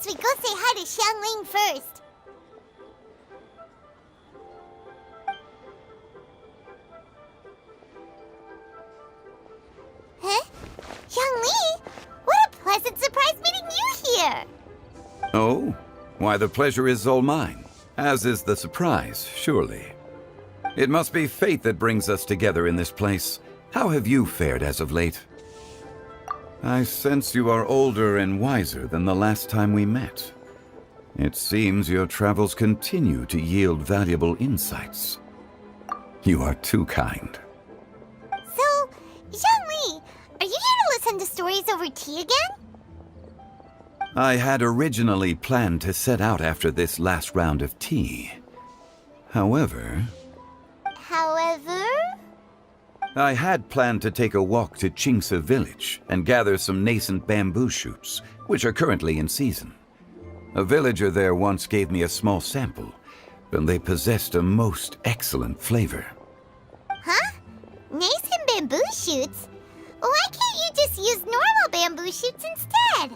suggest we go say hi to Xiangling first. Huh? Xiangli? What a pleasant surprise meeting you here! Oh? Why, the pleasure is all mine, as is the surprise, surely. It must be fate that brings us together in this place. How have you fared as of late? I sense you are older and wiser than the last time we met. It seems your travels continue to yield valuable insights. You are too kind. So, Xiangli, are you here to listen to stories over tea again? I had originally planned to set out after this last round of tea. However, I had planned to take a walk to Qingse village and gather some nascent bamboo shoots, which are currently in season. A villager there once gave me a small sample, and they possessed a most excellent flavor. Huh? Nascent bamboo shoots? Why can't you just use normal bamboo shoots instead?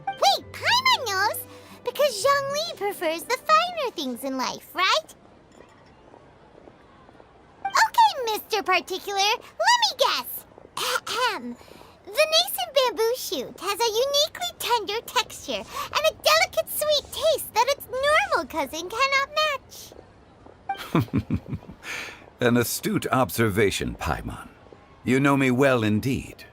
Wait, Paimon knows! Because Zhongli prefers the finer things in life, right? Okay, Mr. Particular, let me guess. Ahem. The nascent bamboo shoot has a uniquely tender texture and a delicate sweet taste that its normal cousin cannot match. An astute observation, Paimon. You know me well indeed.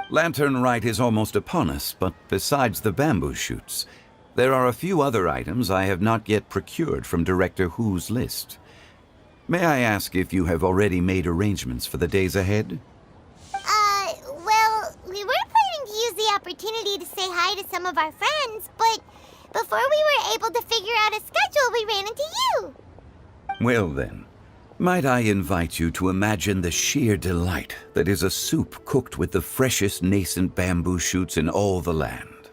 Lantern Rite is almost upon us, but besides the bamboo shoots, there are a few other items I have not yet procured from Director Hu's list. May I ask if you have already made arrangements for the days ahead? Well, we were planning to use the opportunity to say hi to some of our friends, but before we were able to figure out a schedule, we ran into you. Well then, might I invite you to imagine the sheer delight that is a soup cooked with the freshest nascent bamboo shoots in all the land.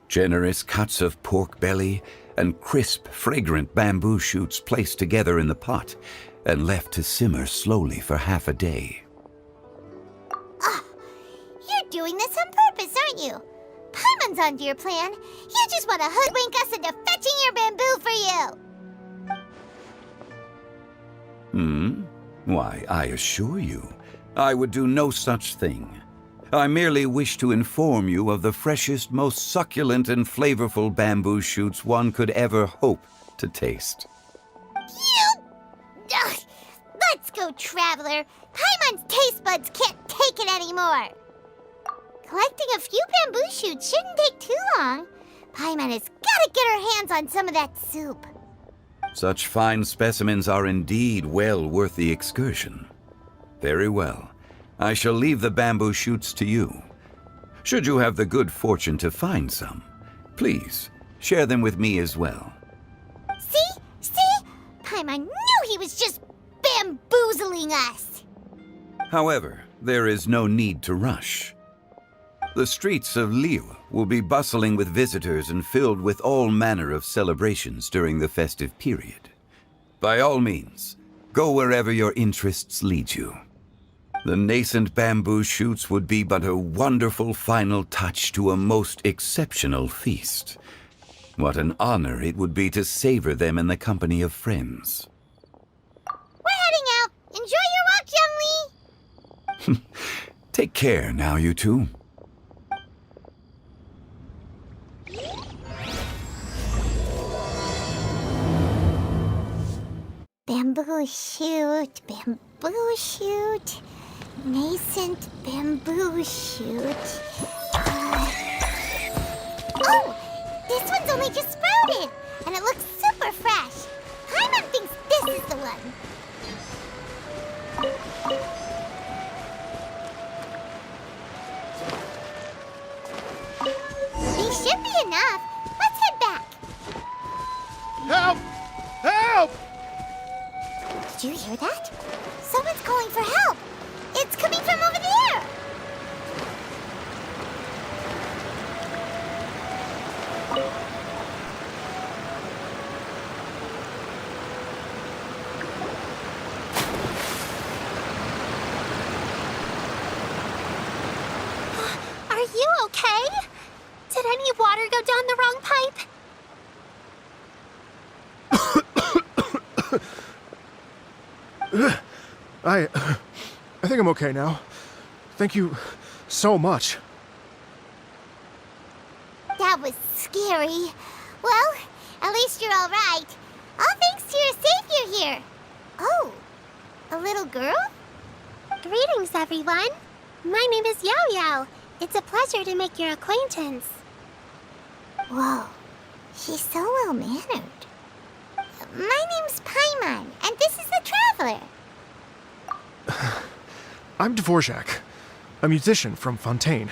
Generous cuts of pork belly and crisp, fragrant bamboo shoots placed together in the pot and left to simmer slowly for half a day. You're doing this on purpose, aren't you? Paimon's onto your plan. You just want to hoodwink us into fetching your bamboo for you. Why, I assure you, I would do no such thing. I merely wish to inform you of the freshest, most succulent and flavorful bamboo shoots one could ever hope to taste. Ugh. Let's go, Traveler. Paimon's taste buds can't take it anymore. Collecting a few bamboo shoots shouldn't take too long. Paimon has got to get her hands on some of that soup. Such fine specimens are indeed well worth the excursion. Very well. I shall leave the bamboo shoots to you. Should you have the good fortune to find some, please share them with me as well. See? Paimon knew he was just bamboozling us. However, there is no need to rush. The streets of Liyue will be bustling with visitors and filled with all manner of celebrations during the festive period. By all means, go wherever your interests lead you. The nascent bamboo shoots would be but a wonderful final touch to a most exceptional feast. What an honor it would be to savor them in the company of friends. We're heading out. Enjoy your walk, Youngli. Take care now, you two. Bamboo shoot, nascent bamboo shoot. Oh, this one's only just sprouted, and it looks super fresh. Paimon thinks this is the one. These should be enough. Let's head back. Help! Help! Did you hear that? Someone's calling for help. It's coming from over there. Are you okay? Did any water go down the wrong pipe? I think I'm okay now. Thank you so much. That was scary. Well, at least you're all right. All thanks to your savior here. Oh, a little girl? Greetings, everyone. My name is Yao Yao. It's a pleasure to make your acquaintance. Whoa, she's so well-mannered. My name's Paimon, and this is the Traveler. I'm Dvorak, a musician from Fontaine.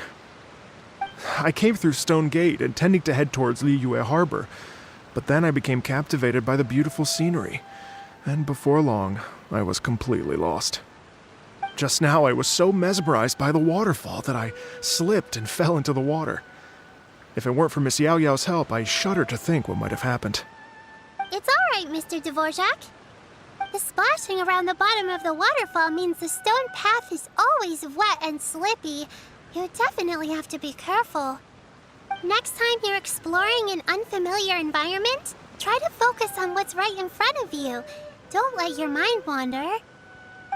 I came through Stone Gate intending to head towards Liyue Harbor, but then I became captivated by the beautiful scenery, and before long, I was completely lost. Just now, I was so mesmerized by the waterfall that I slipped and fell into the water. If it weren't for Miss Yao Yao's help, I shudder to think what might have happened. It's all right, Mr. Dvorak. The splashing around the bottom of the waterfall means the stone path is always wet and slippy. You definitely have to be careful. Next time you're exploring an unfamiliar environment, try to focus on what's right in front of you. Don't let your mind wander.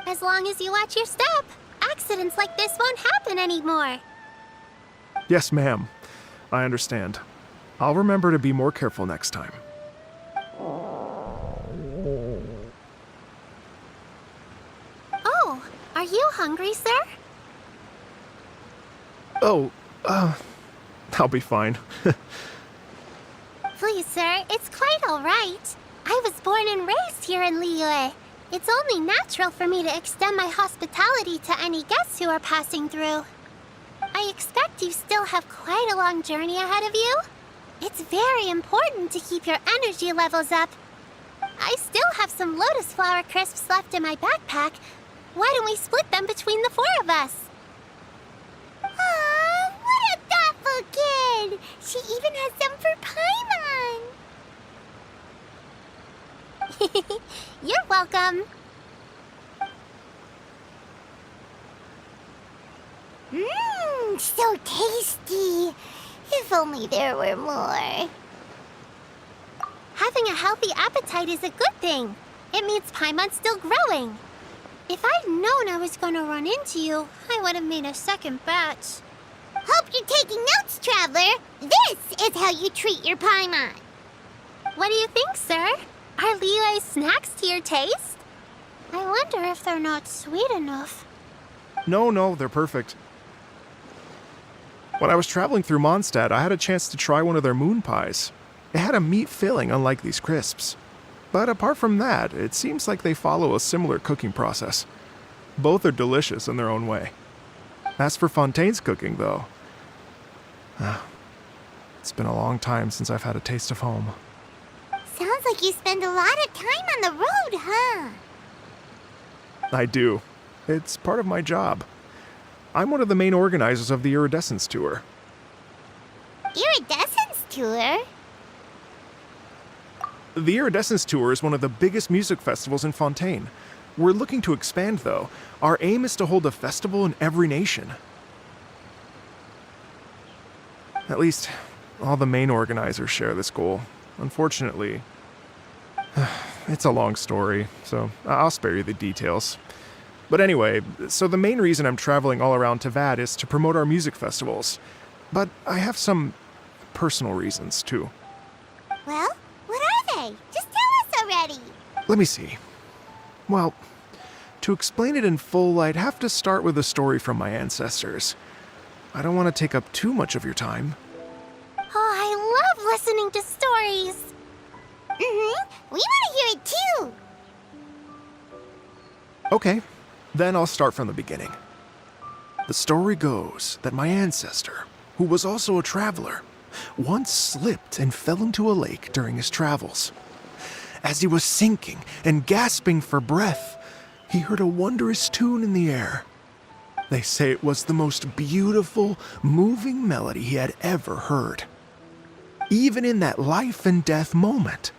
As long as you watch your step, accidents like this won't happen anymore. Yes, ma'am. I understand. I'll remember to be more careful next time. Oh, are you hungry, sir? Oh, I'll be fine. Please, sir, it's quite all right. I was born and raised here in Liyue. It's only natural for me to extend my hospitality to any guests who are passing through. I expect you still have quite a long journey ahead of you. It's very important to keep your energy levels up. I still have some lotus flower crisps left in my backpack. Why don't we split them between the four of us? Aw, what a thoughtful kid! She even has some for Paimon! You're welcome. Mmm, so tasty. If only there were more. Having a healthy appetite is a good thing. It means Paimon's still growing. If I'd known I was going to run into you, I would have made a second batch. Hope you're taking notes, Traveler. This is how you treat your Paimon. What do you think, sir? Are Liyue's snacks to your taste? I wonder if they're not sweet enough. No, they're perfect. When I was traveling through Mondstadt, I had a chance to try one of their moon pies. It had a meat filling, unlike these crisps. But apart from that, it seems like they follow a similar cooking process. Both are delicious in their own way. As for Fontaine's cooking, though, it's been a long time since I've had a taste of home. Sounds like you spend a lot of time on the road, huh? I do. It's part of my job. I'm one of the main organizers of the Iridescence Tour. Iridescence Tour? The Iridescence Tour is one of the biggest music festivals in Fontaine. We're looking to expand, though. Our aim is to hold a festival in every nation. At least, all the main organizers share this goal. Unfortunately, it's a long story, so I'll spare you the details. But anyway, so the main reason I'm traveling all around Tavad is to promote our music festivals. But I have some personal reasons, too. Well, what are they? Just tell us already. Let me see. Well, to explain it in full, I'd have to start with a story from my ancestors. I don't want to take up too much of your time. Oh, I love listening to stories. We want to hear it too. Okay, then I'll start from the beginning. The story goes that my ancestor, who was also a traveler, once slipped and fell into a lake during his travels. As he was sinking and gasping for breath, he heard a wondrous tune in the air. They say it was the most beautiful, moving melody he had ever heard. Even in that life and death moment,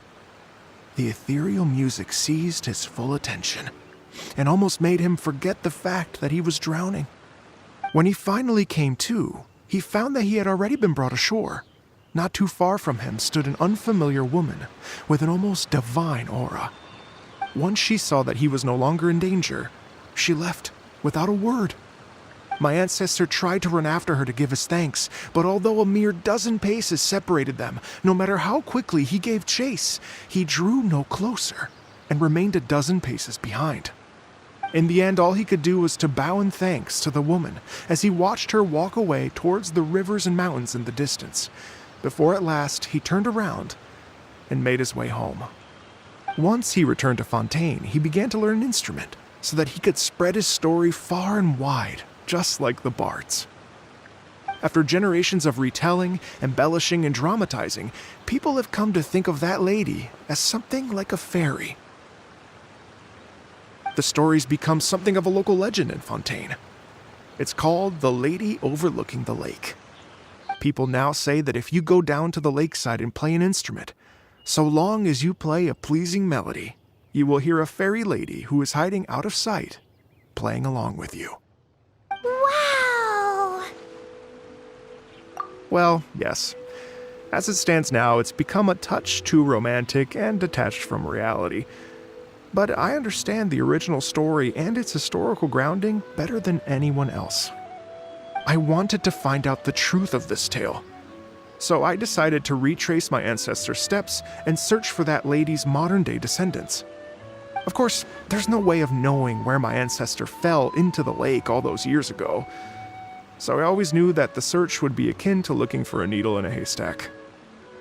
the ethereal music seized his full attention and almost made him forget the fact that he was drowning. When he finally came to, he found that he had already been brought ashore. Not too far from him stood an unfamiliar woman with an almost divine aura. Once she saw that he was no longer in danger, she left without a word. My ancestor tried to run after her to give his thanks, but although a mere dozen paces separated them, no matter how quickly he gave chase, he drew no closer and remained a dozen paces behind. In the end, all he could do was to bow in thanks to the woman as he watched her walk away towards the rivers and mountains in the distance, before at last he turned around and made his way home. Once he returned to Fontaine, he began to learn an instrument so that he could spread his story far and wide, just like the bards. After generations of retelling, embellishing, and dramatizing, people have come to think of that lady as something like a fairy. The story's become something of a local legend in Fontaine. It's called the Lady Overlooking the Lake. People now say that if you go down to the lakeside and play an instrument, so long as you play a pleasing melody, you will hear a fairy lady who is hiding out of sight, playing along with you. Wow! Well, yes. As it stands now, it's become a touch too romantic and detached from reality. But I understand the original story and its historical grounding better than anyone else. I wanted to find out the truth of this tale. So I decided to retrace my ancestors' steps and search for that lady's modern-day descendants. Of course, there's no way of knowing where my ancestor fell into the lake all those years ago. So I always knew that the search would be akin to looking for a needle in a haystack.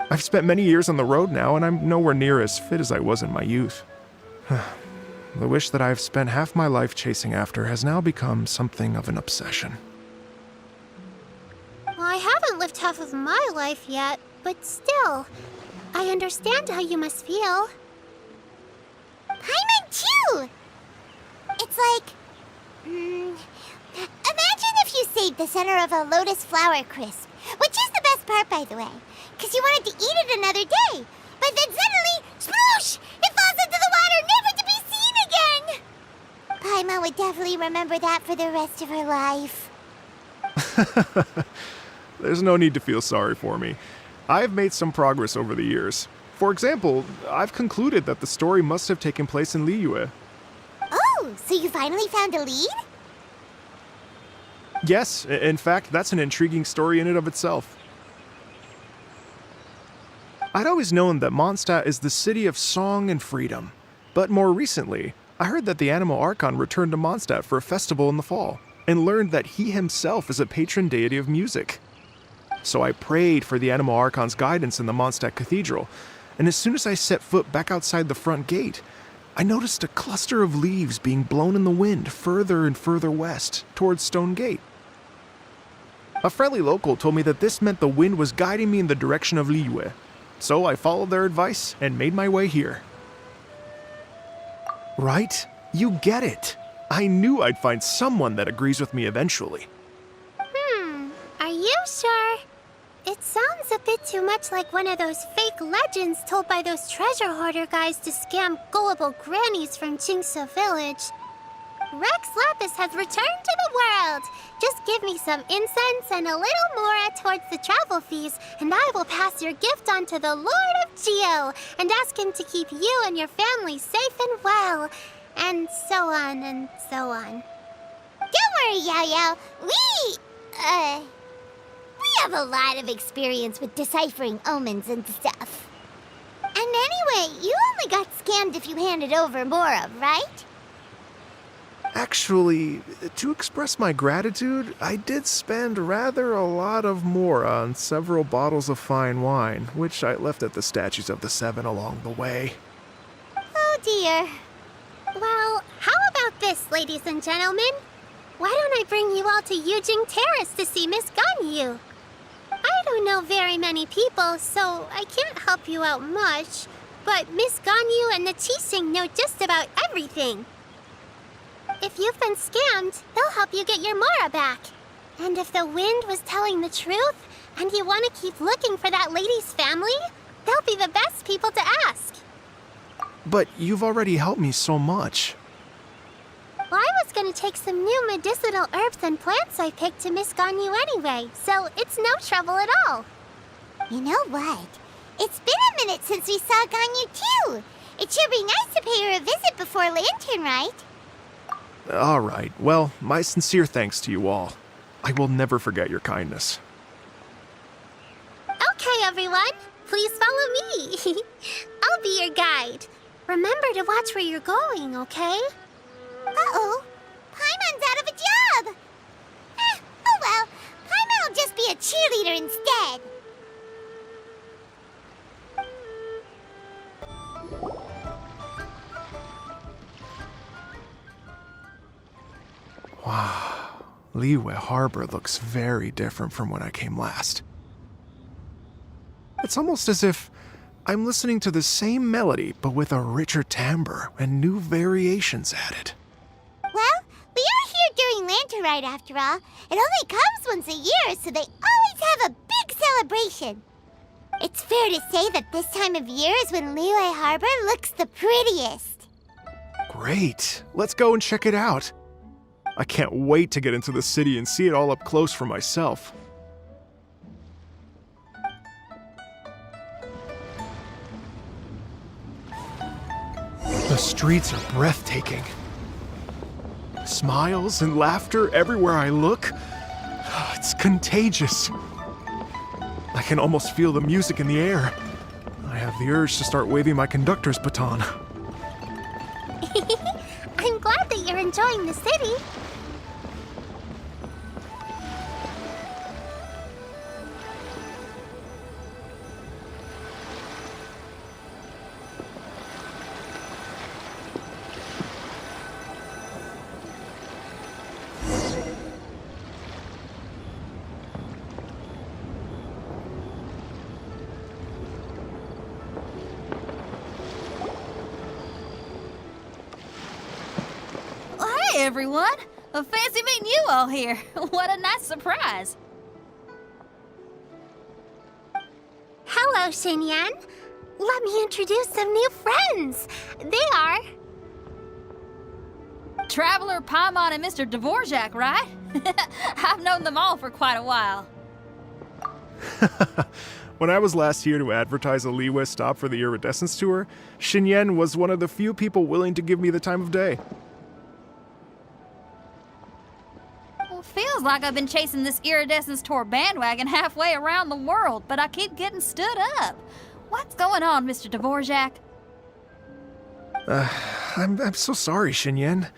I've spent many years on the road now, and I'm nowhere near as fit as I was in my youth. The wish that I've spent half my life chasing after has now become something of an obsession. Well, I haven't lived half of my life yet, but still, I understand how you must feel. Paimon too! It's like... imagine if you saved the center of a lotus flower crisp, which is the best part, by the way, because you wanted to eat it another day. But then suddenly, sploosh! It falls into the water, never to be seen again! Paimon would definitely remember that for the rest of her life. There's no need to feel sorry for me. I've made some progress over the years. For example, I've concluded that the story must have taken place in Liyue. Oh, so you finally found a lead? Yes, in fact, that's an intriguing story in and of itself. I'd always known that Mondstadt is the city of song and freedom, but more recently, I heard that the Animal Archon returned to Mondstadt for a festival in the fall, and learned that he himself is a patron deity of music. So I prayed for the Animal Archon's guidance in the Mondstadt Cathedral, and as soon as I set foot back outside the front gate, I noticed a cluster of leaves being blown in the wind further and further west, towards Stone Gate. A friendly local told me that this meant the wind was guiding me in the direction of Liyue, so I followed their advice and made my way here. Right? You get it. I knew I'd find someone that agrees with me eventually. Are you sure? It sounds a bit too much like one of those fake legends told by those treasure hoarder guys to scam gullible grannies from Jingsa Village. Rex Lapis has returned to the world. Just give me some incense and a little more towards the travel fees, and I will pass your gift on to the Lord of Geo and ask him to keep you and your family safe and well. And so on and so on. Don't worry, Yao Yao. We have a lot of experience with deciphering omens and stuff. And anyway, you only got scammed if you handed over Mora, right? Actually, to express my gratitude, I did spend rather a lot of Mora on several bottles of fine wine, which I left at the Statues of the Seven along the way. Oh dear. Well, how about this, ladies and gentlemen? Why don't I bring you all to Yujing Terrace to see Miss Ganyu? I don't know very many people, so I can't help you out much. But Miss Ganyu and the Qixing know just about everything. If you've been scammed, they'll help you get your Mora back. And if the wind was telling the truth, and you want to keep looking for that lady's family, they'll be the best people to ask. But you've already helped me so much. Well, I was gonna take some new medicinal herbs and plants I picked to Miss Ganyu anyway, so it's no trouble at all. You know what? It's been a minute since we saw Ganyu too. It should be nice to pay her a visit before Lantern, right? All right. Well, my sincere thanks to you all. I will never forget your kindness. Okay, everyone. Please follow me. I'll be your guide. Remember to watch where you're going, okay? Uh-oh. Paimon's out of a job. Oh well. Paimon will just be a cheerleader instead. Wow. Liyue Harbor looks very different from when I came last. It's almost as if I'm listening to the same melody, but with a richer timbre and new variations added. Well, we are here during Lantern Rite after all. It only comes once a year, so they always have a big celebration. It's fair to say that this time of year is when Liyue Harbor looks the prettiest. Great. Let's go and check it out. I can't wait to get into the city and see it all up close for myself. The streets are breathtaking. Smiles and laughter everywhere I look. It's contagious. I can almost feel the music in the air. I have the urge to start waving my conductor's baton. I'm glad that you're enjoying the city. Hey everyone! Fancy meeting you all here. What a nice surprise. Hello, Xinyan. Let me introduce some new friends. They are... Traveler, Paimon, and Mr. Dvorak, right? I've known them all for quite a while. When I was last here to advertise a Liyue stop for the Iridescence Tour, Xinyan was one of the few people willing to give me the time of day. Well, feels like I've been chasing this Iridescence Tour bandwagon halfway around the world, but I keep getting stood up. What's going on, Mr. Dvorak? I'm so sorry, Xinyan.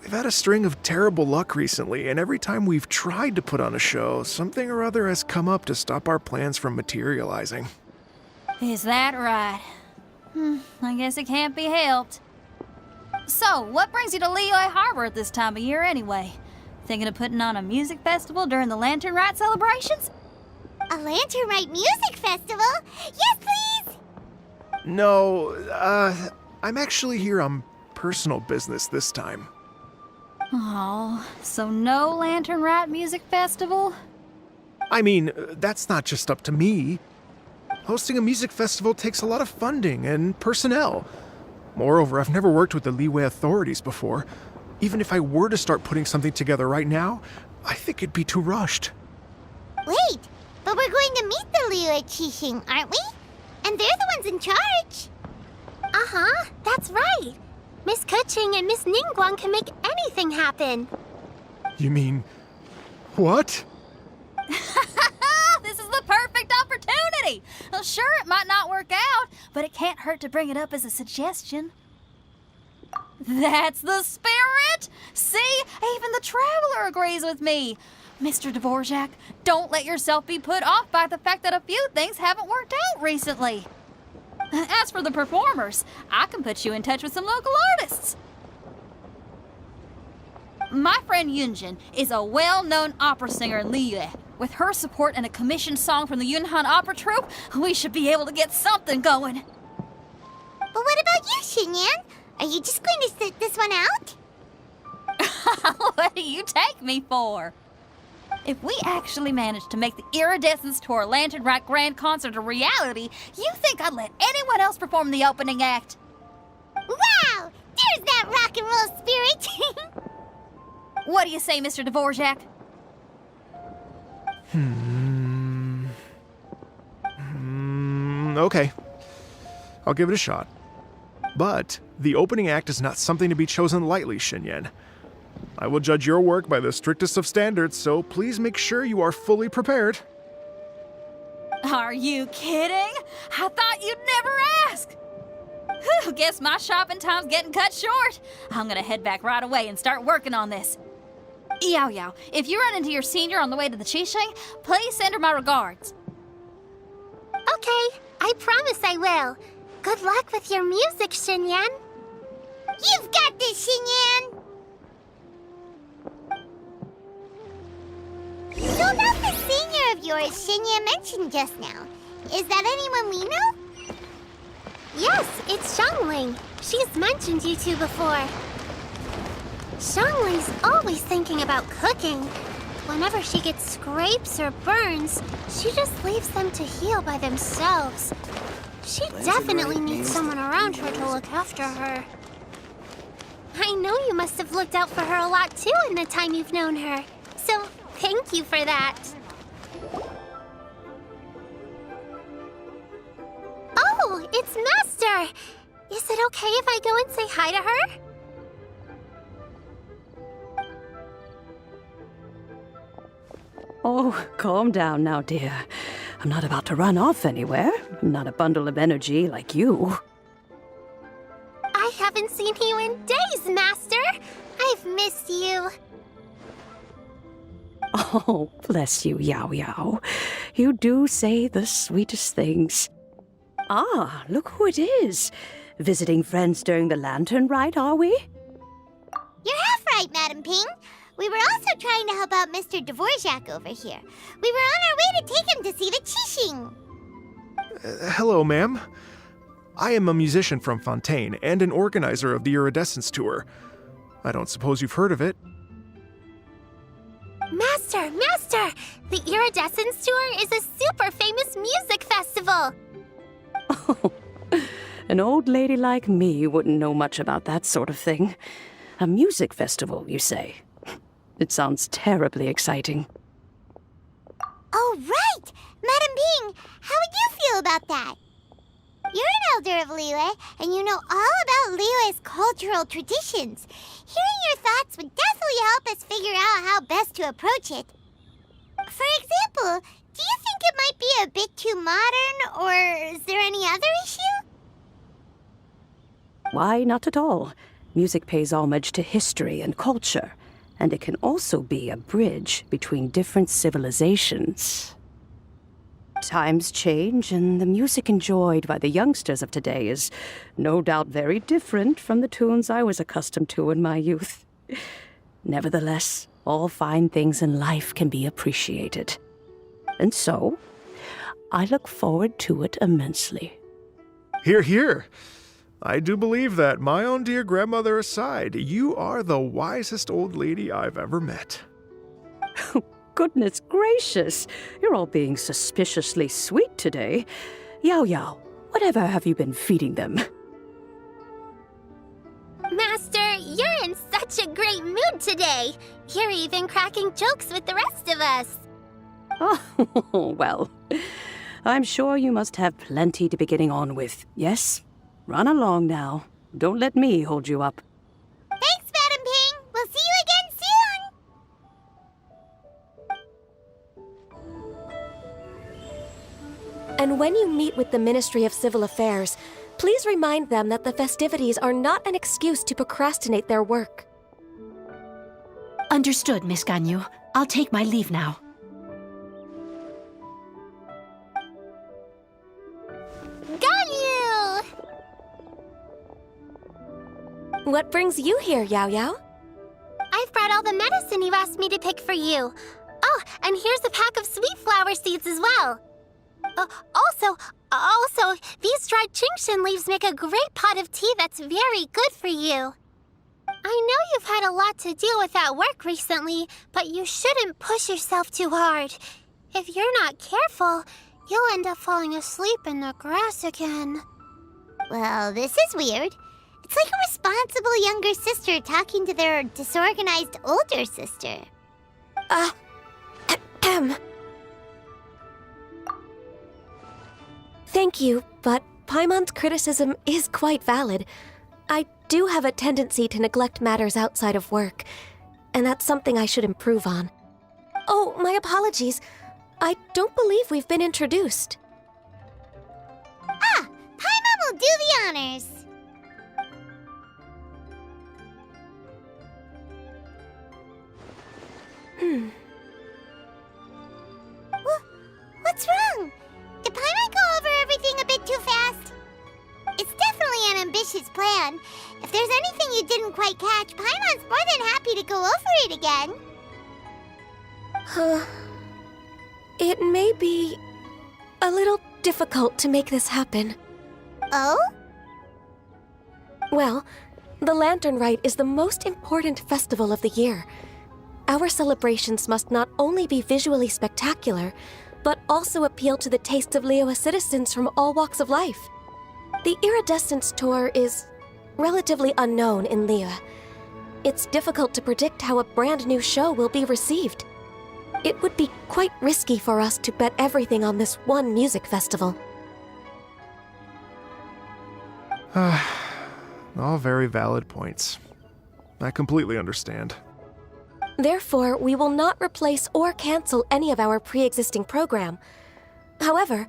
We've had a string of terrible luck recently, and every time we've tried to put on a show, something or other has come up to stop our plans from materializing. Is that right? I guess it can't be helped. So, what brings you to Liyue Harbor at this time of year anyway? Thinking of putting on a music festival during the Lantern Rite celebrations? A Lantern Rite music festival? Yes, please! No, I'm actually here on personal business this time. Oh, so no Lantern Rite music festival? I mean, that's not just up to me. Hosting a music festival takes a lot of funding and personnel. Moreover, I've never worked with the Liyue authorities before. Even if I were to start putting something together right now, I think it'd be too rushed. Wait, but we're going to meet the Liyue Qixing, aren't we? And they're the ones in charge. Uh-huh, that's right. Miss Keqing and Miss Ningguang can make anything happen. You mean... what? This is the perfect opportunity! Well, sure, it might not work out, but it can't hurt to bring it up as a suggestion. That's the spirit! See, even the Traveler agrees with me. Mr. Dvorak, don't let yourself be put off by the fact that a few things haven't worked out recently. As for the performers, I can put you in touch with some local artists. My friend Yunjin is a well-known opera singer in Liyue. With her support and a commissioned song from the Yunhan Opera Troupe, we should be able to get something going. But what about you, Xinyan? Are you just going to sit this one out? What do you take me for? If we actually manage to make the Iridescence Tour Lantern Rite Grand Concert a reality, you think I'd let anyone else perform the opening act? Wow! There's that rock and roll spirit! What do you say, Mr. Dvorak? Okay. I'll give it a shot. But the opening act is not something to be chosen lightly, Xinyan. I will judge your work by the strictest of standards, so please make sure you are fully prepared. Are you kidding? I thought you'd never ask. Whew, guess my shopping time's getting cut short. I'm gonna head back right away and start working on this. Yao Yao, if you run into your senior on the way to the Qixing, please send her my regards. Okay, I promise I will. Good luck with your music, Xinyan. You've got this, Xinyan! So about the senior of yours Xinyan mentioned just now, is that anyone we know? Yes, it's Xiangling. She's mentioned you two before. Xiangling's always thinking about cooking. Whenever she gets scrapes or burns, she just leaves them to heal by themselves. She definitely needs someone around her to look after her. I know you must have looked out for her a lot too in the time you've known her. So, thank you for that. Oh, it's Master! Is it okay if I go and say hi to her? Oh, calm down now, dear. I'm not about to run off anywhere. I'm not a bundle of energy like you. I haven't seen you in days, Master! I've missed you. Oh, bless you, Yao Yao. You do say the sweetest things. Ah, look who it is. Visiting friends during the lantern rite, are we? You're half right, Madam Ping. We were also trying to help out Mr. Dvorak over here. We were on our way to take him to see the Qixing. Hello, ma'am. I am a musician from Fontaine and an organizer of the Iridescence Tour. I don't suppose you've heard of it. Master! The Iridescence Tour is a super famous music festival! Oh, an old lady like me wouldn't know much about that sort of thing. A music festival, you say? It sounds terribly exciting. Oh, right! Madam Ping, how would you feel about that? You're an elder of Liyue, and you know all about Liyue's cultural traditions. Hearing your thoughts would definitely help us figure out how best to approach it. For example, do you think it might be a bit too modern, or is there any other issue? Why, not at all. Music pays homage to history and culture, and it can also be a bridge between different civilizations. Times change, and the music enjoyed by the youngsters of today is no doubt very different from the tunes I was accustomed to in my youth. Nevertheless, all fine things in life can be appreciated. And so, I look forward to it immensely. Hear, hear. I do believe that, my own dear grandmother aside, you are the wisest old lady I've ever met. Goodness gracious, you're all being suspiciously sweet today. Yao Yao, whatever have you been feeding them? Master, you're in such a great mood today. You're even cracking jokes with the rest of us. Oh, well, I'm sure you must have plenty to be getting on with, yes? Run along now. Don't let me hold you up. Thanks, Madam Ping. We'll see you again soon. And when you meet with the Ministry of Civil Affairs, please remind them that the festivities are not an excuse to procrastinate their work. Understood, Miss Ganyu. I'll take my leave now. Ganyu! What brings you here, Yao Yao? I've brought all the medicine you asked me to pick for you. Oh, and here's a pack of sweet flower seeds as well. Also, these dried Qingshan leaves make a great pot of tea that's very good for you. I know you've had a lot to deal with at work recently, but you shouldn't push yourself too hard. If you're not careful, you'll end up falling asleep in the grass again. Well, this is weird. It's like a responsible younger sister talking to their disorganized older sister. Thank you, but Paimon's criticism is quite valid. I do have a tendency to neglect matters outside of work, and that's something I should improve on. Oh, my apologies. I don't believe we've been introduced. Ah, Paimon will do the honors. What's wrong? Did Paimon go over everything a bit too fast? It's definitely an ambitious plan. If there's anything you didn't quite catch, Paimon's more than happy to go over it again. It may be a little difficult to make this happen. Oh? Well, the Lantern Rite is the most important festival of the year. Our celebrations must not only be visually spectacular, but also appeal to the tastes of Liyue citizens from all walks of life. The Iridescence Tour is relatively unknown in Liyue. It's difficult to predict how a brand new show will be received. It would be quite risky for us to bet everything on this one music festival. All very valid points. I completely understand. Therefore, we will not replace or cancel any of our pre-existing program. However,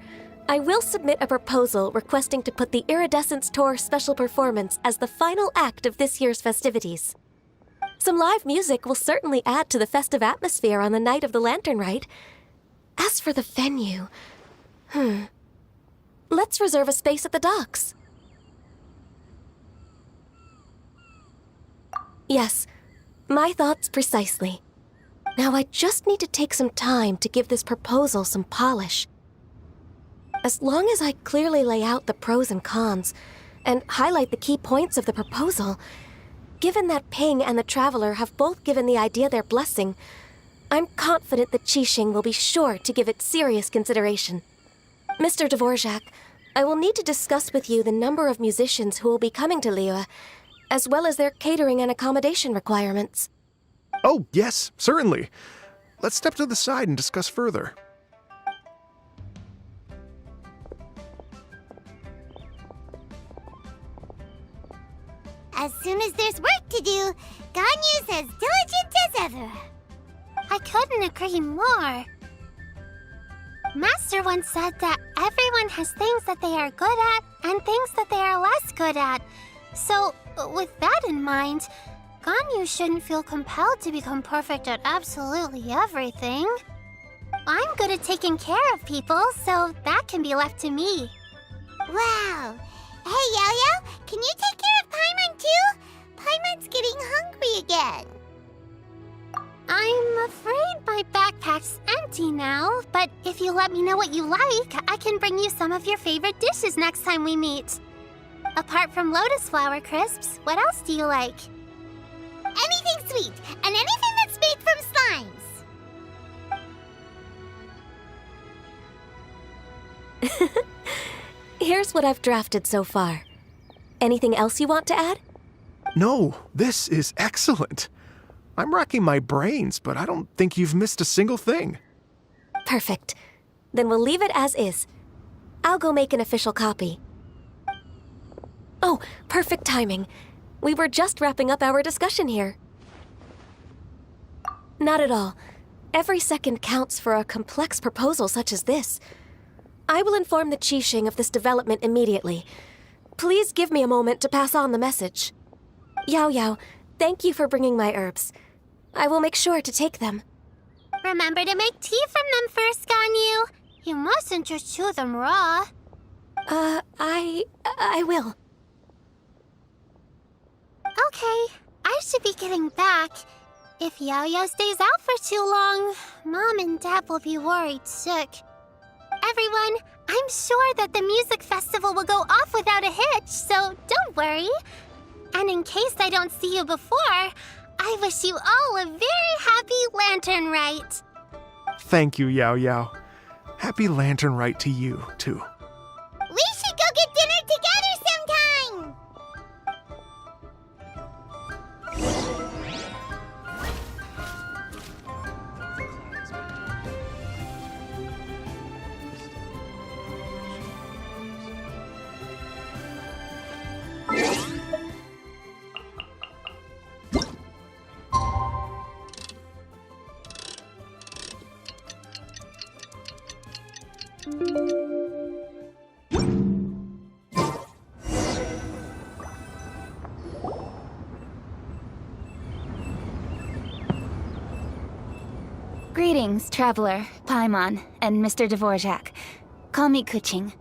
I will submit a proposal requesting to put the Iridescence Tour special performance as the final act of this year's festivities. Some live music will certainly add to the festive atmosphere on the night of the Lantern Rite. As for the venue, let's reserve a space at the docks. Yes, my thoughts precisely. Now I just need to take some time to give this proposal some polish. As long as I clearly lay out the pros and cons, and highlight the key points of the proposal, given that Ping and the Traveler have both given the idea their blessing, I'm confident that Qixing will be sure to give it serious consideration. Mr. Dvorak, I will need to discuss with you the number of musicians who will be coming to Liyue, as well as their catering and accommodation requirements. Oh, yes, certainly. Let's step to the side and discuss further. As soon as there's work to do, Ganyu's as diligent as ever. I couldn't agree more. Master once said that everyone has things that they are good at and things that they are less good at. So, with that in mind, Ganyu shouldn't feel compelled to become perfect at absolutely everything. I'm good at taking care of people, so that can be left to me. Wow! Hey, Yo-Yo, can you take care of Paimon too? Paimon's getting hungry again. I'm afraid my backpack's empty now, but if you let me know what you like, I can bring you some of your favorite dishes next time we meet. Apart from lotus flower crisps, what else do you like? Anything sweet, and anything that's made from slimes. Here's what I've drafted so far. Anything else you want to add? No, this is excellent. I'm racking my brains, but I don't think you've missed a single thing. Perfect. Then we'll leave it as is. I'll go make an official copy. Oh, perfect timing. We were just wrapping up our discussion here. Not at all. Every second counts for a complex proposal such as this. I will inform the Qixing of this development immediately. Please give me a moment to pass on the message. Yao Yao, thank you for bringing my herbs. I will make sure to take them. Remember to make tea from them first, Ganyu. You mustn't just chew them raw. I will. Okay, I should be getting back. If Yao-Yao stays out for too long, Mom and Dad will be worried sick. Everyone, I'm sure that the music festival will go off without a hitch, so don't worry. And in case I don't see you before, I wish you all a very happy Lantern Rite. Thank you, Yao Yao. Happy Lantern Rite to you, too. We should go get dinner together sometime! Greetings, Traveler, Paimon, and Mr. Dvorak. Call me Kuching.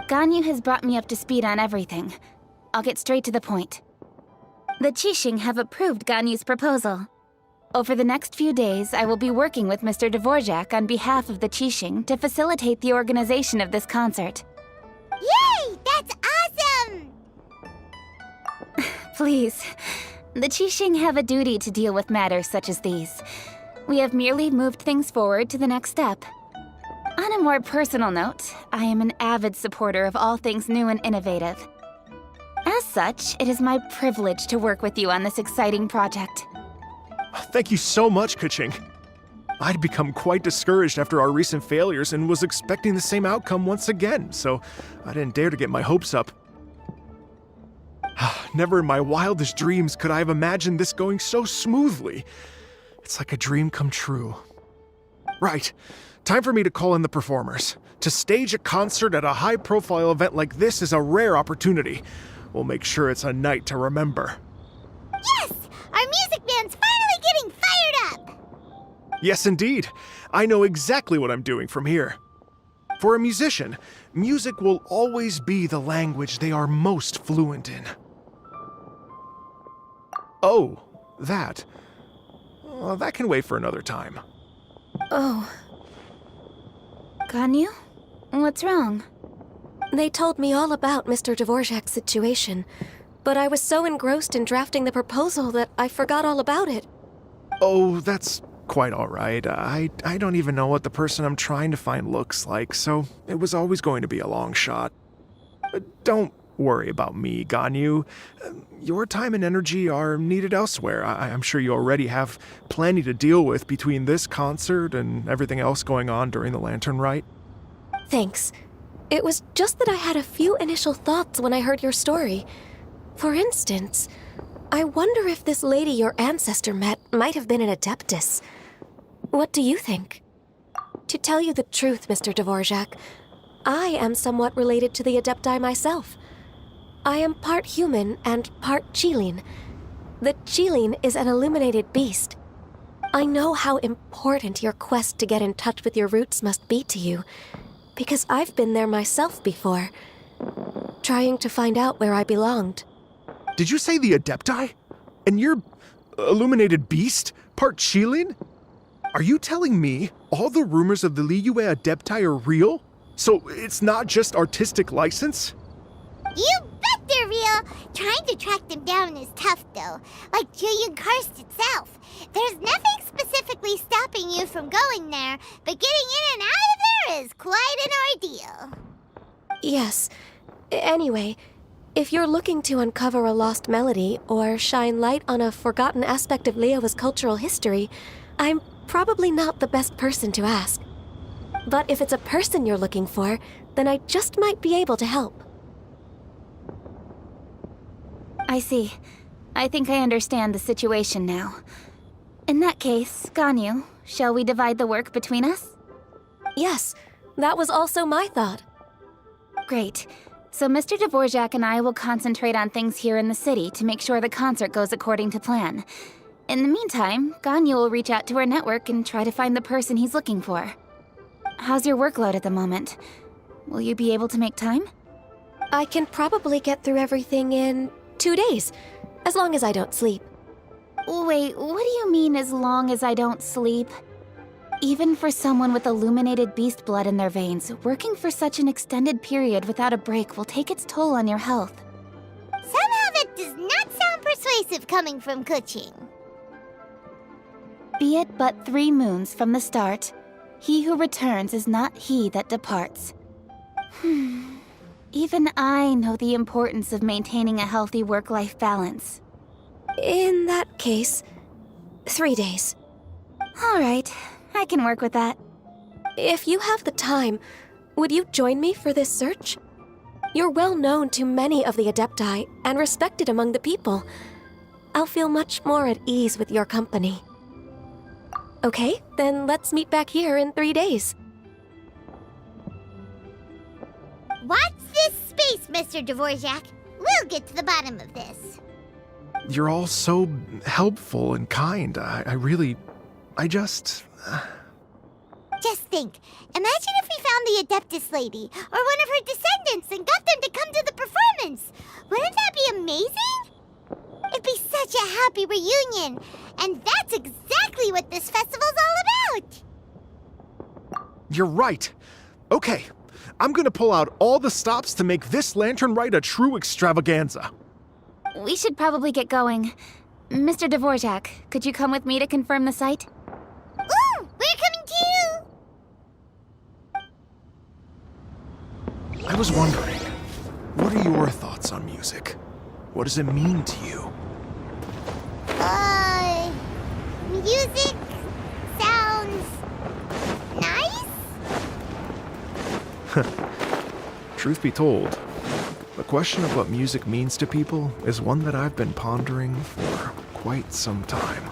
Ganyu has brought me up to speed on everything. I'll get straight to the point. The Qixing have approved Ganyu's proposal. Over the next few days, I will be working with Mr. Dvorak on behalf of the Qixing to facilitate the organization of this concert. Yay! That's awesome! Please, the Qixing have a duty to deal with matters such as these. We have merely moved things forward to the next step. On a more personal note, I am an avid supporter of all things new and innovative. As such, it is my privilege to work with you on this exciting project. Thank you so much, Kuching. I'd become quite discouraged after our recent failures and was expecting the same outcome once again, so I didn't dare to get my hopes up. Never in my wildest dreams could I have imagined this going so smoothly. It's like a dream come true. Right, time for me to call in the performers. To stage a concert at a high-profile event like this is a rare opportunity. We'll make sure it's a night to remember. Yes! Our music band's finally getting fired up! Yes, indeed. I know exactly what I'm doing from here. For a musician, music will always be the language they are most fluent in. Oh, that. Well, that can wait for another time. Oh. Ganyu? What's wrong? They told me all about Mr. Dvorak's situation, but I was so engrossed in drafting the proposal that I forgot all about it. Oh, that's quite all right. I don't even know what the person I'm trying to find looks like, so it was always going to be a long shot. Don't worry about me, Ganyu. Your time and energy are needed elsewhere. I'm sure you already have plenty to deal with between this concert and everything else going on during the Lantern Rite. Thanks. It was just that I had a few initial thoughts when I heard your story. For instance, I wonder if this lady your ancestor met might have been an Adeptus. What do you think? To tell you the truth, Mr. Dvorak, I am somewhat related to the Adepti myself. I am part human and part Qilin. The Qilin is an illuminated beast. I know how important your quest to get in touch with your roots must be to you, because I've been there myself before, trying to find out where I belonged. Did you say the Adepti? And you're illuminated beast? Part Qilin? Are you telling me all the rumors of the Liyue Adepti are real? So it's not just artistic license? You bet they're real! Trying to track them down is tough, though. Like Julian Karst itself. There's nothing specifically stopping you from going there, but getting in and out of there is quite an ordeal. Yes. Anyway, if you're looking to uncover a lost melody or shine light on a forgotten aspect of Liyue's cultural history, I'm probably not the best person to ask. But if it's a person you're looking for, then I just might be able to help. I see. I think I understand the situation now. In that case, Ganyu, shall we divide the work between us? Yes, that was also my thought. Great. So Mr. Dvorak and I will concentrate on things here in the city to make sure the concert goes according to plan. In the meantime, Ganyu will reach out to our network and try to find the person he's looking for. How's your workload at the moment? Will you be able to make time? I can probably get through everything in 2 days, as long as I don't sleep. Wait, what do you mean as long as I don't sleep? Even for someone with illuminated beast blood in their veins, working for such an extended period without a break will take its toll on your health. Somehow that does not sound persuasive coming from Kuching. Be it but 3 moons from the start, he who returns is not he that departs. Even I know the importance of maintaining a healthy work-life balance. In that case, 3 days. All right, I can work with that. If you have the time, would you join me for this search? You're well known to many of the Adepti and respected among the people. I'll feel much more at ease with your company. Okay, then let's meet back here in 3 days. Watch this space, Mr. Dvorak. We'll get to the bottom of this. You're all so helpful and kind. I just... Just think. Imagine if we found the Adeptus lady, or one of her descendants, and got them to come to the performance. Wouldn't that be amazing? It'd be such a happy reunion. And that's exactly what this festival's all about. You're right. Okay, I'm gonna pull out all the stops to make this lantern rite a true extravaganza. We should probably get going. Mr. Dvorak, could you come with me to confirm the site? Ooh, we're coming too! I was wondering, what are your thoughts on music? What does it mean to you? Music sounds nice? Truth be told, the question of what music means to people is one that I've been pondering for quite some time.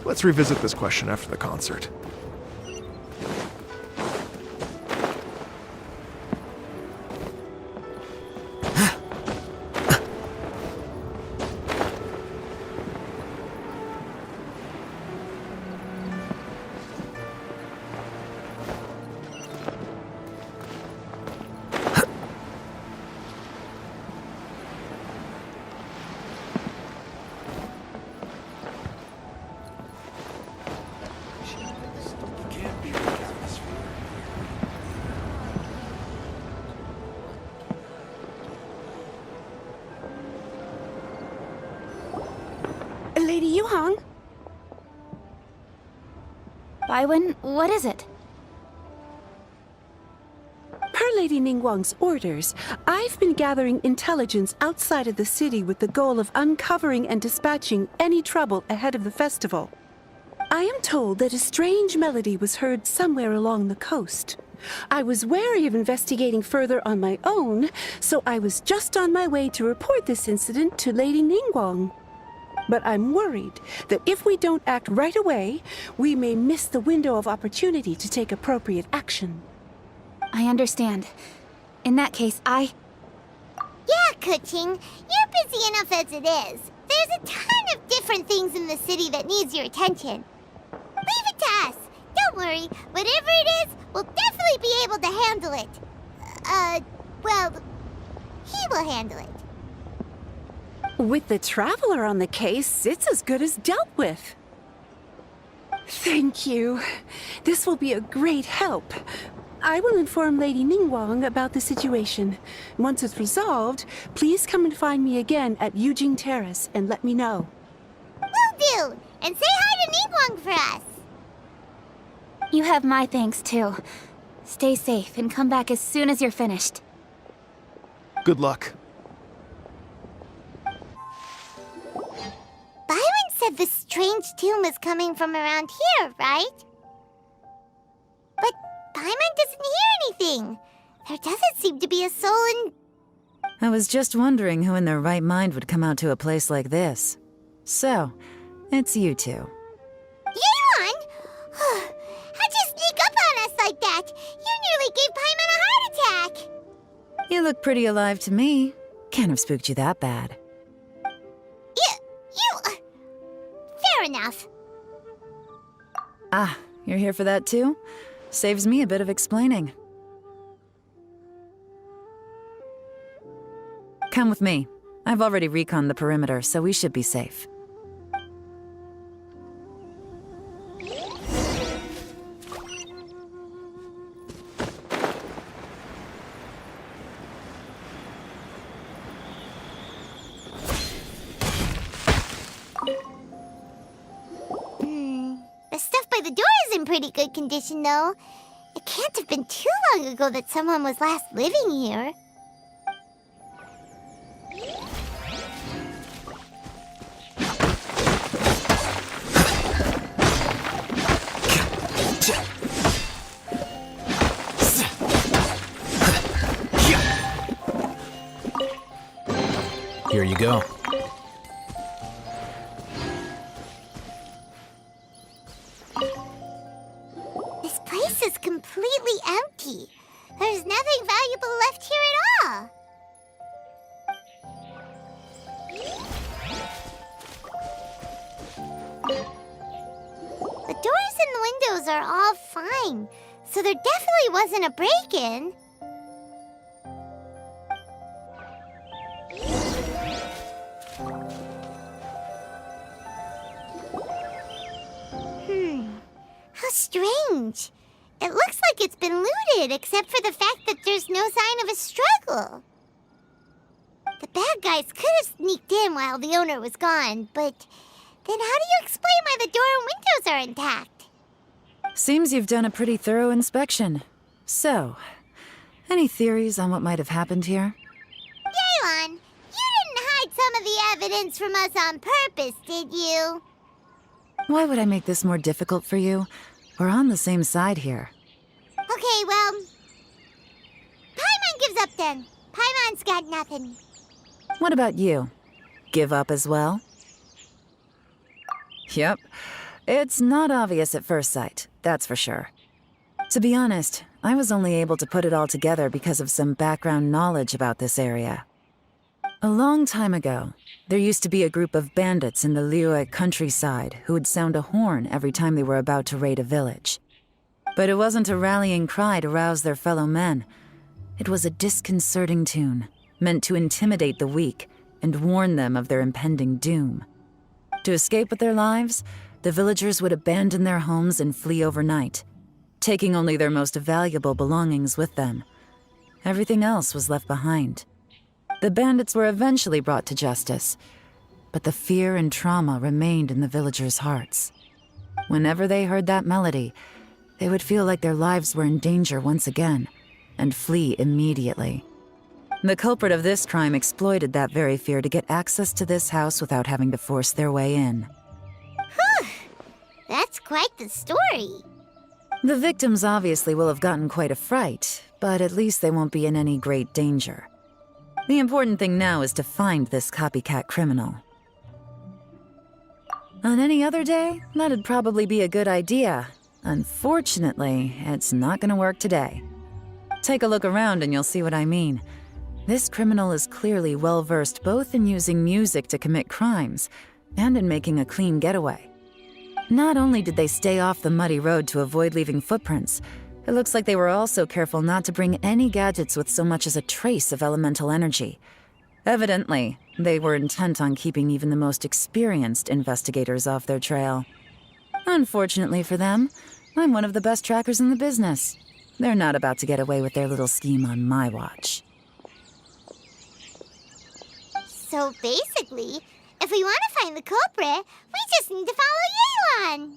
Let's revisit this question after the concert. Lady Yuhang? Baiwen, what is it? Per Lady Ningguang's orders, I've been gathering intelligence outside of the city with the goal of uncovering and dispatching any trouble ahead of the festival. I am told that a strange melody was heard somewhere along the coast. I was wary of investigating further on my own, so I was just on my way to report this incident to Lady Ningguang. But I'm worried that if we don't act right away, we may miss the window of opportunity to take appropriate action. I understand. In that case, Yeah, Kuching, you're busy enough as it is. There's a ton of different things in the city that needs your attention. Leave it to us. Don't worry. Whatever it is, we'll definitely be able to handle it. Well, he will handle it. With the Traveler on the case, it's as good as dealt with. Thank you. This will be a great help. I will inform Lady Ningguang about the situation. Once it's resolved, please come and find me again at Yujing Terrace and let me know. Will do. And say hi to Ningguang for us. you have my thanks too. Stay safe and come back as soon as you're finished. Good luck. Byron said the strange tune was coming from around here, right? But Paimon doesn't hear anything. There doesn't seem to be a soul in... I was just wondering who in their right mind would come out to a place like this. So, it's you two. Yuan! How'd you sneak up on us like that? You nearly gave Paimon a heart attack! You look pretty alive to me. Can't have spooked you that bad. Fair enough. Ah, you're here for that too? Saves me a bit of explaining. Come with me. I've already reconned the perimeter, so we should be safe. The stuff by the door is in pretty good condition, though. It can't have been too long ago that someone was last living here. Here you go. This place is completely empty. There's nothing valuable left here at all. The doors and the windows are all fine, so there definitely wasn't a break-in. How strange. It looks like it's been looted, except for the fact that there's no sign of a struggle. The bad guys could have sneaked in while the owner was gone, but then how do you explain why the door and windows are intact? Seems you've done a pretty thorough inspection. So, any theories on what might have happened here? Yelan, you didn't hide some of the evidence from us on purpose, did you? Why would I make this more difficult for you? We're on the same side here. Okay, well, Paimon gives up then. Paimon's got nothing. What about you? Give up as well? Yep. It's not obvious at first sight, that's for sure. To be honest, I was only able to put it all together because of some background knowledge about this area. A long time ago, there used to be a group of bandits in the Liyue countryside who would sound a horn every time they were about to raid a village. But it wasn't a rallying cry to rouse their fellow men. It was a disconcerting tune, meant to intimidate the weak and warn them of their impending doom. To escape with their lives, the villagers would abandon their homes and flee overnight, taking only their most valuable belongings with them. Everything else was left behind. The bandits were eventually brought to justice, but the fear and trauma remained in the villagers' hearts. Whenever they heard that melody, they would feel like their lives were in danger once again, and flee immediately. The culprit of this crime exploited that very fear to get access to this house without having to force their way in. Whew, that's quite the story. The victims obviously will have gotten quite a fright, but at least they won't be in any great danger. The important thing now is to find this copycat criminal. On any other day, that'd probably be a good idea. Unfortunately, it's not gonna work today. Take a look around and you'll see what I mean. This criminal is clearly well-versed both in using music to commit crimes and in making a clean getaway. Not only did they stay off the muddy road to avoid leaving footprints, it looks like they were also careful not to bring any gadgets with so much as a trace of elemental energy. Evidently, they were intent on keeping even the most experienced investigators off their trail. Unfortunately for them, I'm one of the best trackers in the business. They're not about to get away with their little scheme on my watch. So basically, if we want to find the culprit, we just need to follow Yelan.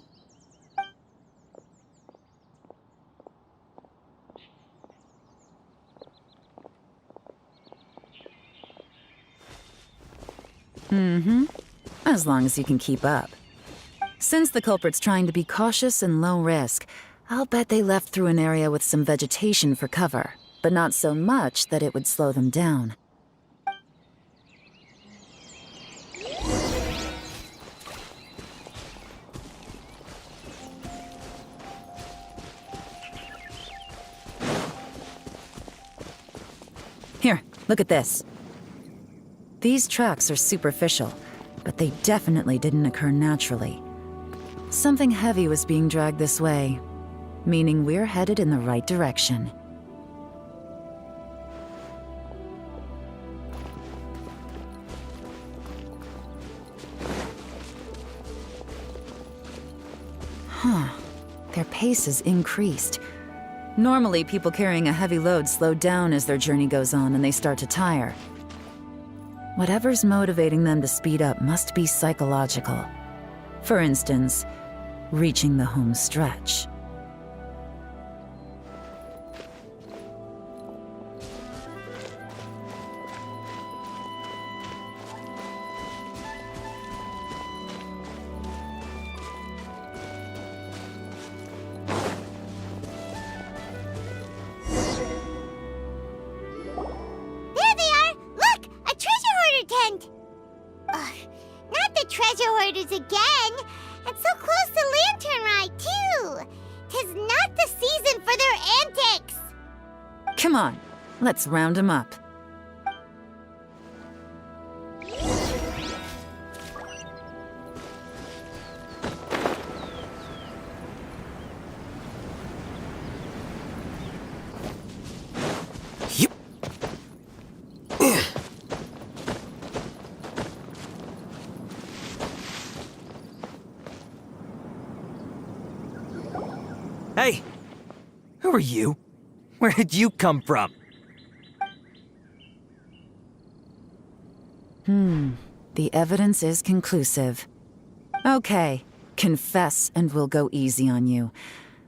As long as you can keep up. Since the culprit's trying to be cautious and low risk, I'll bet they left through an area with some vegetation for cover, but not so much that it would slow them down. Here, look at this. These tracks are superficial, but they definitely didn't occur naturally. Something heavy was being dragged this way, meaning we're headed in the right direction. Their pace has increased. Normally, people carrying a heavy load slow down as their journey goes on and they start to tire. Whatever's motivating them to speed up must be psychological. For instance, reaching the home stretch. There they are! Look! A treasure hoarder tent! Ugh, not the treasure hoarders again! And so close to Lantern Rite, too! 'Tis not the season for their antics! Come on, let's round him up. Hey! Who are you? Where did you come from? The evidence is conclusive. Okay, confess and we'll go easy on you.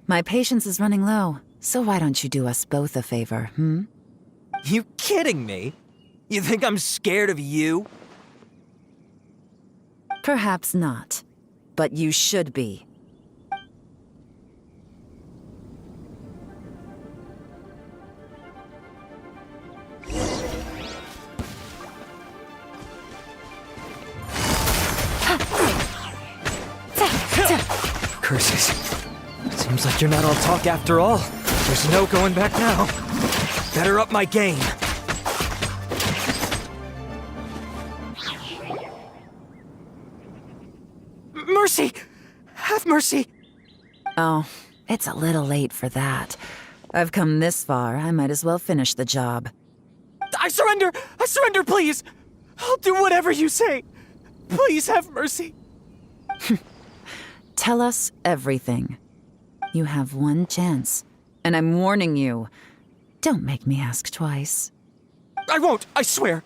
My patience is running low, so why don't you do us both a favor, You kidding me? You think I'm scared of you? Perhaps not, but you should be. Curses. Seems like you're not all talk after all. There's no going back now. Better up my game. Mercy! Have mercy! Oh, it's a little late for that. I've come this far, I might as well finish the job. I surrender! I surrender, please! I'll do whatever you say. Please have mercy. Tell us everything. You have one chance, and I'm warning you. Don't make me ask twice. I won't, I swear.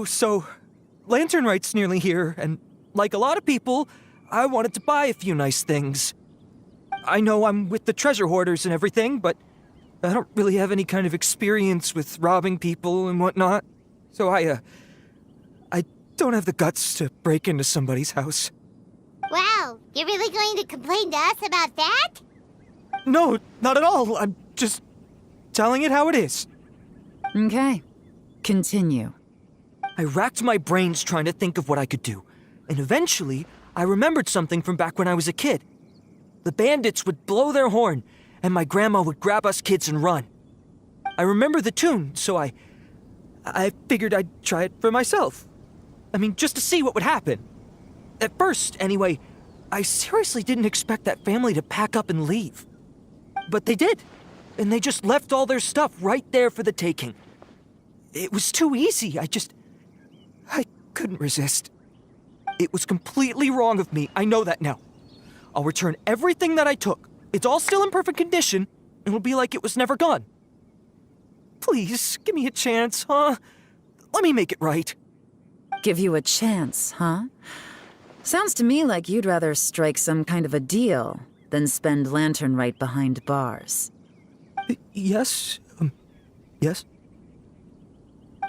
So Lantern Rite's nearly here, and like a lot of people, I wanted to buy a few nice things. I know I'm with the treasure hoarders and everything, but I don't really have any kind of experience with robbing people and whatnot. So I don't have the guts to break into somebody's house. Wow, you're really going to complain to us about that? No, not at all. I'm just telling it how it is. Okay, continue. I racked my brains trying to think of what I could do, and eventually, I remembered something from back when I was a kid. The bandits would blow their horn, and my grandma would grab us kids and run. I remember the tune, so I figured I'd try it for myself. I mean, just to see what would happen. At first, anyway, I seriously didn't expect that family to pack up and leave. But they did, and they just left all their stuff right there for the taking. It was too easy, I couldn't resist. It was completely wrong of me, I know that now. I'll return everything that I took. It's all still in perfect condition, and it'll be like it was never gone. Please, give me a chance, huh? Let me make it right. Give you a chance, huh? Sounds to me like you'd rather strike some kind of a deal than spend Lantern Rite behind bars. Yes? Yes?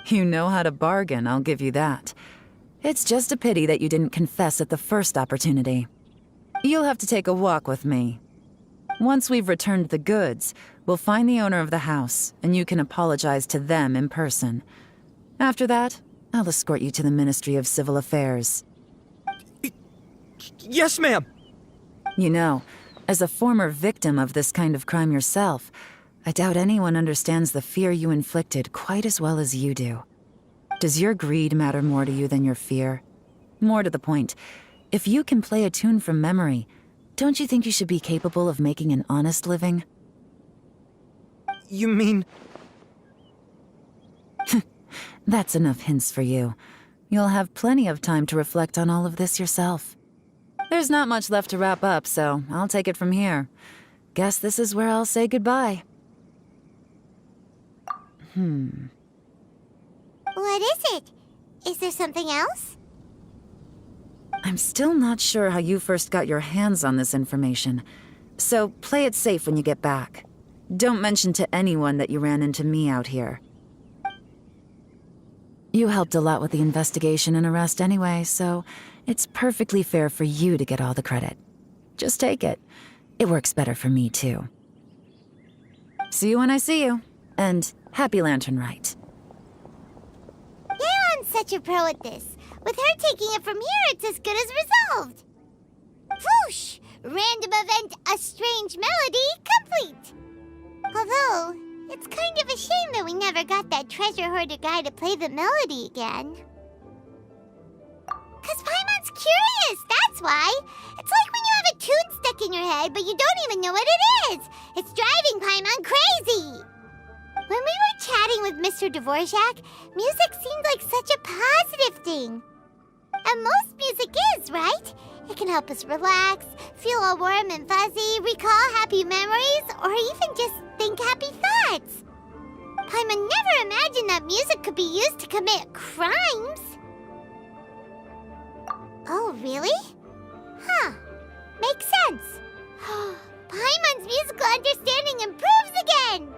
You know how to bargain, I'll give you that. It's just a pity that you didn't confess at the first opportunity. You'll have to take a walk with me. Once we've returned the goods, we'll find the owner of the house, and you can apologize to them in person. After that, I'll escort you to the Ministry of Civil Affairs. Yes, ma'am! You know, as a former victim of this kind of crime yourself, I doubt anyone understands the fear you inflicted quite as well as you do. Does your greed matter more to you than your fear? More to the point, if you can play a tune from memory, don't you think you should be capable of making an honest living? You mean... That's enough hints for you. You'll have plenty of time to reflect on all of this yourself. There's not much left to wrap up, so I'll take it from here. Guess this is where I'll say goodbye. What is it? Is there something else? I'm still not sure how you first got your hands on this information, so play it safe when you get back. Don't mention to anyone that you ran into me out here. You helped a lot with the investigation and arrest anyway, so it's perfectly fair for you to get all the credit. Just take it. It works better for me, too. See you when I see you, and happy Lantern Rite. Yaron's such a pro at this. With her taking it from here, it's as good as resolved. Whoosh! Random event A Strange Melody complete! Although, it's kind of a shame that we never got that treasure hoarder guy to play the melody again. 'Cause Paimon's curious, that's why! It's like when you have a tune stuck in your head, but you don't even know what it is! It's driving Paimon crazy! When we were chatting with Mr. Dvorak, music seemed like such a positive thing. And most music is, right? It can help us relax, feel all warm and fuzzy, recall happy memories, or even just think happy thoughts. Paimon never imagined that music could be used to commit crimes. Oh, really? Huh. Makes sense. Paimon's musical understanding improves again!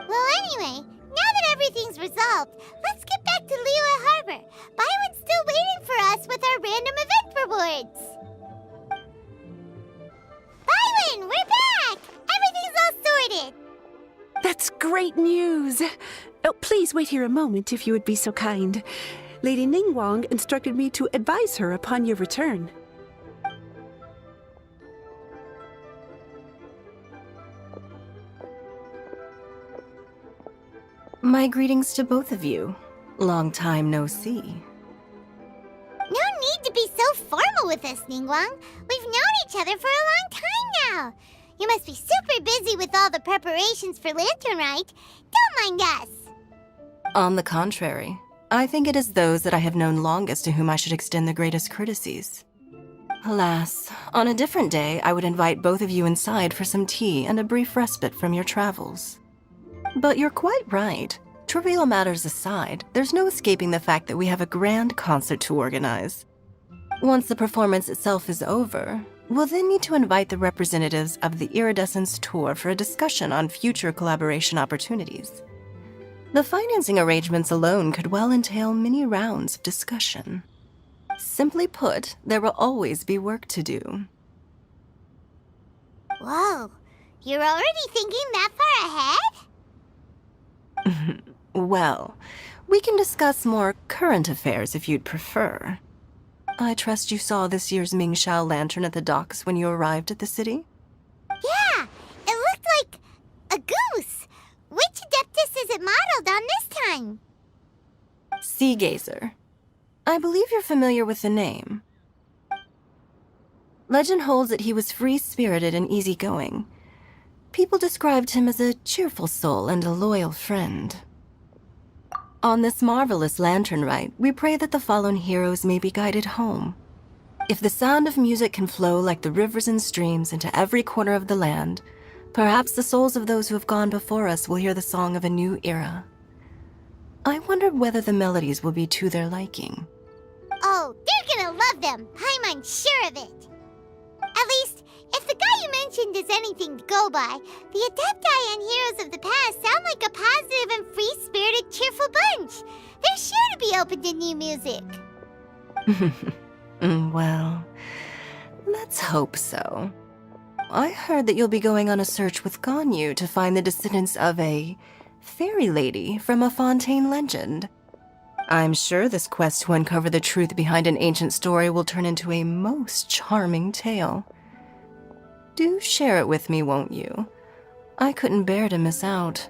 Well, anyway, now that everything's resolved, let's get back to Liyue Harbor. Byron's still waiting for us with our random event rewards. Byron, we're back! Everything's all sorted. That's great news! Oh, please wait here a moment if you would be so kind. Lady Ningguang instructed me to advise her upon your return. My greetings to both of you. Long time no see. No need to be so formal with us, Ningguang. We've known each other for a long time now. You must be super busy with all the preparations for Lantern Rite. Don't mind us. On the contrary, I think it is those that I have known longest to whom I should extend the greatest courtesies. Alas, on a different day, I would invite both of you inside for some tea and a brief respite from your travels. But you're quite right. Trivial matters aside, there's no escaping the fact that we have a grand concert to organize. Once the performance itself is over, we'll then need to invite the representatives of the Iridescence Tour for a discussion on future collaboration opportunities. The financing arrangements alone could well entail many rounds of discussion. Simply put, there will always be work to do. Whoa, you're already thinking that far ahead? Well, we can discuss more current affairs if you'd prefer. I trust you saw this year's Mingxiao lantern at the docks when you arrived at the city? Yeah, it looked like a goose. Which Adeptus is it modeled on this time? Sea Gazer. I believe you're familiar with the name. Legend holds that he was free-spirited and easygoing. People described him as a cheerful soul and a loyal friend. On this marvelous lantern rite, we pray that the fallen heroes may be guided home. If the sound of music can flow like the rivers and streams into every corner of the land, perhaps the souls of those who have gone before us will hear the song of a new era. I wonder whether the melodies will be to their liking. Oh, they're gonna love them. Paimon's sure of it. At least, if the guy you mentioned is anything to go by, the Adepti and Heroes of the Past sound like a positive and free-spirited, cheerful bunch. They're sure to be open to new music. Well, let's hope so. I heard that you'll be going on a search with Ganyu to find the descendants of a fairy lady from a Fontaine legend. I'm sure this quest to uncover the truth behind an ancient story will turn into a most charming tale. Do share it with me, won't you? I couldn't bear to miss out.